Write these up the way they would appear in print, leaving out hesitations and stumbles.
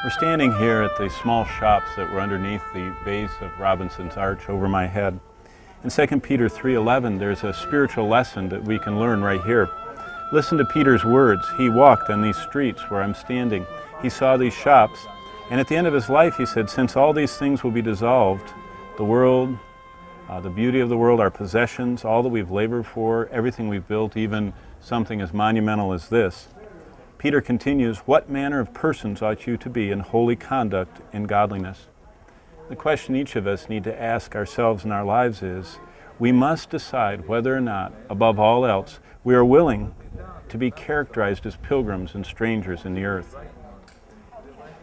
We're standing here at the small shops that were underneath the base of Robinson's Arch over my head. In 2 Peter 3:11, there's a spiritual lesson that we can learn right here. Listen to Peter's words. He walked on these streets where I'm standing. He saw these shops, and at the end of his life he said, since all these things will be dissolved, the world, the beauty of the world, our possessions, all that we've labored for, everything we've built, even something as monumental as this. Peter continues, what manner of persons ought you to be in holy conduct and godliness? The question each of us need to ask ourselves in our lives is, we must decide whether or not, above all else, we are willing to be characterized as pilgrims and strangers in the earth.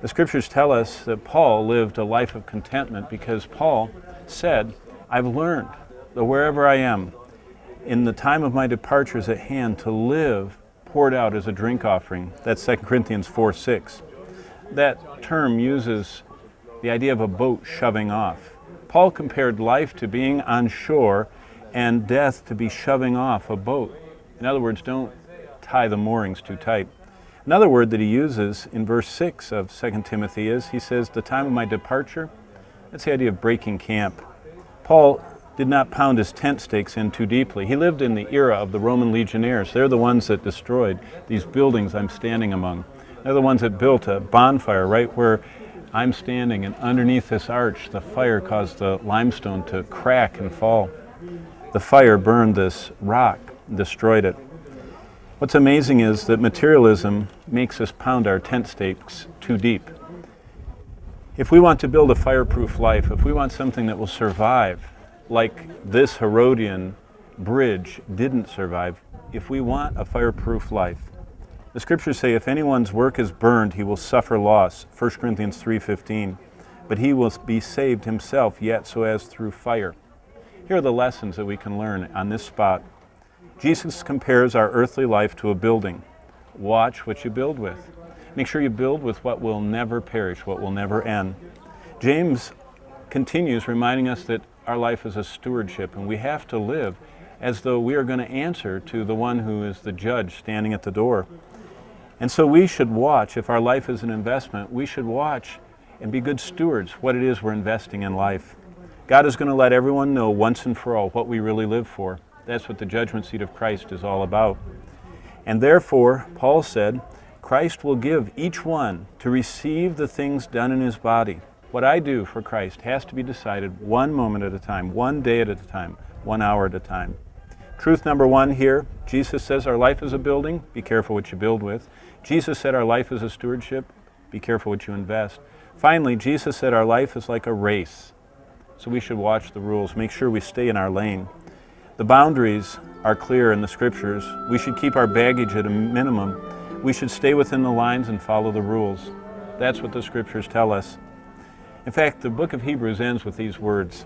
The scriptures tell us that Paul lived a life of contentment because Paul said, I've learned that wherever I am, in the time of my departure is at hand, to live poured out as a drink offering. That's 2 Corinthians 4:6. That term uses the idea of a boat shoving off. Paul compared life to being on shore and death to be shoving off a boat. In other words, don't tie the moorings too tight. Another word that he uses in verse 6 of 2 Timothy is, he says, the time of my departure, that's the idea of breaking camp. Paul did not pound his tent stakes in too deeply. He lived in the era of the Roman legionnaires. They're the ones that destroyed these buildings I'm standing among. They're the ones that built a bonfire right where I'm standing, and underneath this arch, the fire caused the limestone to crack and fall. The fire burned this rock and destroyed it. What's amazing is that materialism makes us pound our tent stakes too deep. If we want to build a fireproof life, if we want something that will survive, like this Herodian bridge didn't survive, if we want a fireproof life, the scriptures say if anyone's work is burned, he will suffer loss, 1 Corinthians 3:15, but he will be saved himself, yet so as through fire. Here are the lessons that we can learn on this spot. Jesus compares our earthly life to a building. Watch what you build with. Make sure you build with what will never perish, what will never end. James continues reminding us that our life is a stewardship, and we have to live as though we are going to answer to the one who is the judge standing at the door. And so we should watch, if our life is an investment, we should watch and be good stewards what it is we're investing in life. God is going to let everyone know once and for all what we really live for. That's what the judgment seat of Christ is all about. And therefore, Paul said, Christ will give each one to receive the things done in his body. What I do for Christ has to be decided one moment at a time, one day at a time, 1 hour at a time. Truth number one here, Jesus says our life is a building, be careful what you build with. Jesus said our life is a stewardship, be careful what you invest. Finally, Jesus said our life is like a race, so we should watch the rules, make sure we stay in our lane. The boundaries are clear in the scriptures. We should keep our baggage at a minimum. We should stay within the lines and follow the rules. That's what the scriptures tell us. In fact, the book of Hebrews ends with these words.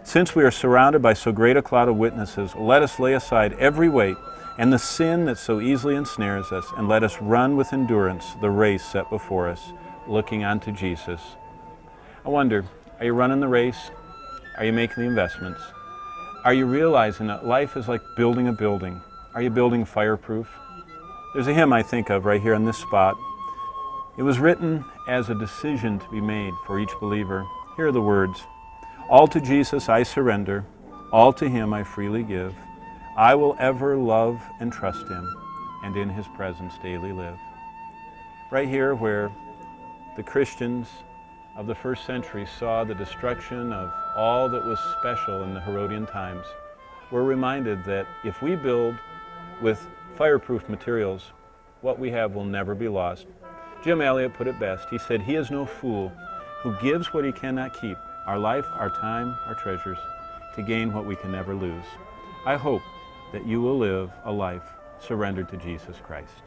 Since we are surrounded by so great a cloud of witnesses, let us lay aside every weight and the sin that so easily ensnares us, and let us run with endurance the race set before us, looking unto Jesus. I wonder, are you running the race? Are you making the investments? Are you realizing that life is like building a building? Are you building fireproof? There's a hymn I think of right here on this spot. It was written as a decision to be made for each believer. Here are the words. All to Jesus I surrender, all to him I freely give. I will ever love and trust him, and in his presence daily live. Right here where the Christians of the first century saw the destruction of all that was special in the Herodian times, we're reminded that if we build with fireproof materials, what we have will never be lost. Jim Elliot put it best. He said, he is no fool who gives what he cannot keep, our life, our time, our treasures, to gain what we can never lose. I hope that you will live a life surrendered to Jesus Christ.